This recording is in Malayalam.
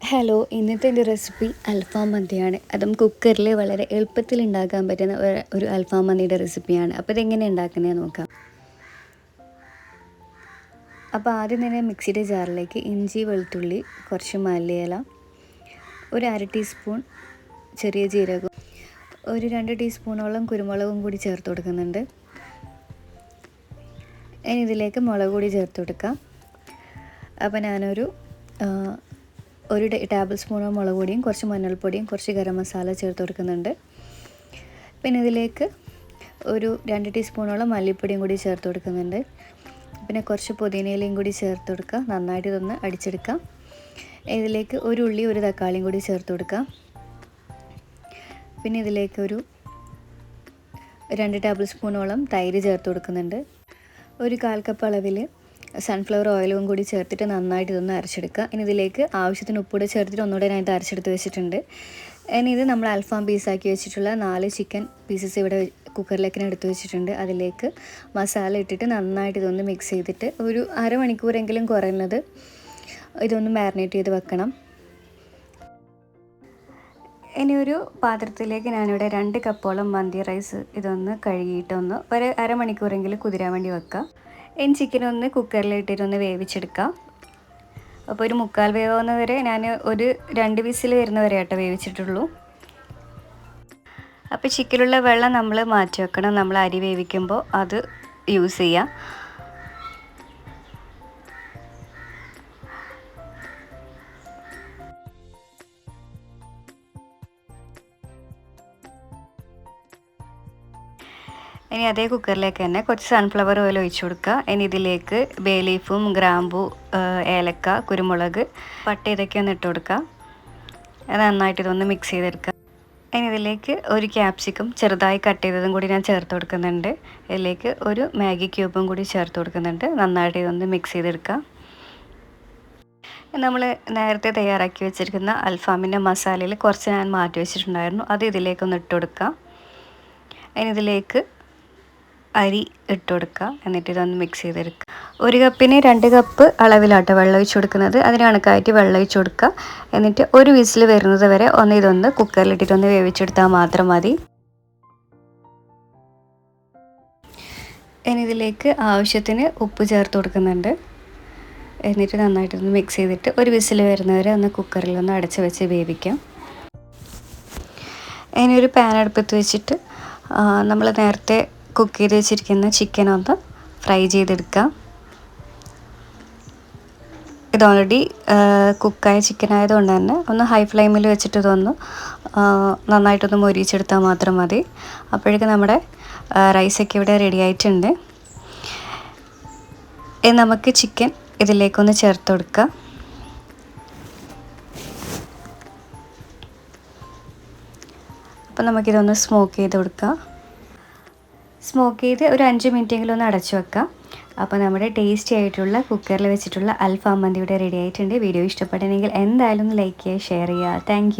ഹലോ, ഇന്നത്തെ എൻ്റെ റെസിപ്പി അൽഫാം മന്തിയാണ്. അതും കുക്കറിൽ വളരെ എളുപ്പത്തിൽ ഉണ്ടാക്കാൻ പറ്റുന്ന ഒരു അൽഫാം മന്തിയുടെ റെസിപ്പിയാണ്. അപ്പോൾ ഇതെങ്ങനെ ഉണ്ടാക്കുന്നതെന്ന് നോക്കാം. അപ്പോൾ ആദ്യം തന്നെ മിക്സിയുടെ ജാറിലേക്ക് ഇഞ്ചി, വെളുത്തുള്ളി, കുറച്ച് മല്ലിയില, ഒരു അര ടീസ്പൂൺ ചെറിയ ജീരകം, ഒരു 2 ടീസ്പൂണോളം കുരുമുളകും കൂടി ചേർത്ത് കൊടുക്കുന്നുണ്ട്. ഇനി ഇതിലേക്ക് മുളക് പൊടി ചേർത്ത് കൊടുക്കാം. അപ്പോൾ ഞാനൊരു 1 ടേബിൾ സ്പൂൺ മുളക് പൊടിയും കുറച്ച് മഞ്ഞൾപ്പൊടിയും കുറച്ച് ഗരം മസാല ചേർത്ത് കൊടുക്കുന്നുണ്ട്. പിന്നെ ഇതിലേക്ക് ഒരു 2 ടീസ്പൂണോളം മല്ലിപ്പൊടിയും കൂടി ചേർത്ത് കൊടുക്കുന്നുണ്ട്. പിന്നെ കുറച്ച് പുതിനയിലയും കൂടി ചേർത്ത് കൊടുക്കുക. നന്നായിട്ട് ഇതൊന്ന് അടിച്ചെടുക്കാം. ഇതിലേക്ക് ഒരു ഉള്ളി, ഒരു തക്കാളിയും കൂടി ചേർത്ത് കൊടുക്കാം. പിന്നെ ഇതിലേക്ക് ഒരു 2 ടേബിൾ സ്പൂണോളം തൈര് ചേർത്ത് കൊടുക്കുന്നുണ്ട്. ഒരു 1/4 കപ്പ് അളവിൽ സൺഫ്ലവർ ഓയിലും കൂടി ചേർത്തിട്ട് നന്നായിട്ട് ഇതൊന്ന് അരച്ചെടുക്കുക. ഇനി ഇതിലേക്ക് ആവശ്യത്തിന് ഉപ്പൂടെ ചേർത്തിട്ട് ഒന്നുകൂടെ ഞാൻ ഇത് അരച്ചെടുത്ത് വെച്ചിട്ടുണ്ട്. ഇനി ഇത് നമ്മൾ അൽഫാം പീസാക്കി വെച്ചിട്ടുള്ള 4 ചിക്കൻ പീസസ് ഇവിടെ കുക്കറിലേക്ക് എടുത്ത് വെച്ചിട്ടുണ്ട്. അതിലേക്ക് മസാല ഇട്ടിട്ട് നന്നായിട്ട് ഇതൊന്ന് മിക്സ് ചെയ്തിട്ട് ഒരു അരമണിക്കൂറെങ്കിലും കുറയുന്നത് ഇതൊന്ന് മാരിനേറ്റ് ചെയ്ത് വെക്കണം. ഇനി ഒരു പാത്രത്തിലേക്ക് ഞാനിവിടെ 2 കപ്പോളം മന്തി റൈസ് ഇതൊന്ന് കഴുകിയിട്ടൊന്ന് ഒരു അരമണിക്കൂറെങ്കിലും കുതിരാൻ വേണ്ടി വെക്കാം. ഇനി ചിക്കൻ ഒന്ന് കുക്കറിലിട്ടിട്ടൊന്ന് വേവിച്ചെടുക്കാം. അപ്പോൾ ഒരു 3/4 വേവാവുന്ന വരെ ഞാൻ ഒരു 2 വിസിൽ വരുന്ന വരെ ആട്ടോ വേവിച്ചിട്ടുള്ളൂ. അപ്പോൾ ചിക്കനുള്ള വെള്ളം നമ്മൾ മാറ്റി വെക്കണം. നമ്മൾ അരി വേവിക്കുമ്പോൾ അത് യൂസ് ചെയ്യാം. ഇനി അതേ കുക്കറിലേക്ക് തന്നെ കുറച്ച് സൺഫ്ലവർ ഓയിൽ ഒഴിച്ചു കൊടുക്കുക. ഇനി ഇതിലേക്ക് ബേ ലീഫും, ഗ്രാമ്പു, ഏലക്ക, കുരുമുളക്, പട്ട ഇതൊക്കെ ഒന്ന് ഇട്ട് കൊടുക്കുക. നന്നായിട്ട് ഇതൊന്ന് മിക്സ് ചെയ്തെടുക്കുക. ഇനി ഇതിലേക്ക് ഒരു ക്യാപ്സിക്കം ചെറുതായി കട്ട് ചെയ്തതും കൂടി ഞാൻ ചേർത്ത് കൊടുക്കുന്നുണ്ട്. ഇതിലേക്ക് ഒരു മാഗി ക്യൂബും കൂടി ചേർത്ത് കൊടുക്കുന്നുണ്ട്. നന്നായിട്ട് ഇതൊന്ന് മിക്സ് ചെയ്തെടുക്കുക. നമ്മൾ നേരത്തെ തയ്യാറാക്കി വെച്ചിരിക്കുന്ന അൽഫാമിൻ്റെ മസാലയിൽ കുറച്ച് ഞാൻ മാറ്റി വെച്ചിട്ടുണ്ടായിരുന്നു. അത് ഇതിലേക്കൊന്ന് ഇട്ട് കൊടുക്കുക. ഇനി ഇതിലേക്ക് അരി ഇട്ട് കൊടുക്കുക. എന്നിട്ട് ഇതൊന്ന് മിക്സ് ചെയ്തെടുക്കുക. 1 കപ്പിന് 2 കപ്പ് അളവിലാട്ടോ വെള്ളം ഒഴിച്ച് കൊടുക്കുന്നത്. അതിന് കണക്കായിട്ട് വെള്ളം ഒഴിച്ച് കൊടുക്കുക. എന്നിട്ട് ഒരു വിസിൽ വരുന്നത് വരെ ഇതൊന്ന് കുക്കറിലിട്ടിട്ടൊന്ന് വേവിച്ചെടുത്താൽ മാത്രം മതി. ഇനി ഇതിലേക്ക് ആവശ്യത്തിന് ഉപ്പ് ചേർത്ത് കൊടുക്കുന്നുണ്ട്. എന്നിട്ട് നന്നായിട്ടൊന്ന് മിക്സ് ചെയ്തിട്ട് ഒരു വിസിൽ വരുന്നവരെ ഒന്ന് കുക്കറിലൊന്ന് അടച്ച് വെച്ച് വേവിക്കാം. ഇനി ഒരു പാൻ അടുപ്പത്ത് വെച്ചിട്ട് നമ്മൾ നേരത്തെ കുക്ക് ചെയ്ത് വെച്ചിരിക്കുന്ന ചിക്കൻ ഒന്ന് ഫ്രൈ ചെയ്തെടുക്കാം. ഇത് ഓൾറെഡി കുക്കായ ചിക്കൻ ആയതുകൊണ്ട് തന്നെ ഒന്ന് ഹൈ ഫ്ലെയിമിൽ വെച്ചിട്ട് ഇതൊന്ന് നന്നായിട്ടൊന്ന് മൊരിച്ചെടുത്താൽ മാത്രം മതി. അപ്പോഴേക്കും നമ്മുടെ റൈസൊക്കെ ഇവിടെ റെഡി ആയിട്ടുണ്ട്. നമുക്ക് ചിക്കൻ ഇതിലേക്കൊന്ന് ചേർത്ത് കൊടുക്കാം. അപ്പോൾ നമുക്കിതൊന്ന് സ്മോക്ക് ചെയ്ത് കൊടുക്കാം. സ്മോക്ക് ചെയ്ത് ഒരു 5 മിനിറ്റെങ്കിലും ഒന്ന് അടച്ചു വെക്കാം. അപ്പോൾ നമ്മുടെ ടേസ്റ്റി ആയിട്ടുള്ള കുക്കറിൽ വെച്ചിട്ടുള്ള അൽഫാം മന്തി ഇവിടെ റെഡി ആയിട്ടുണ്ട്. വീഡിയോ ഇഷ്ടപ്പെട്ടെങ്കിൽ എന്തായാലും ലൈക്ക് ചെയ്യുക, ഷെയർ ചെയ്യുക. താങ്ക്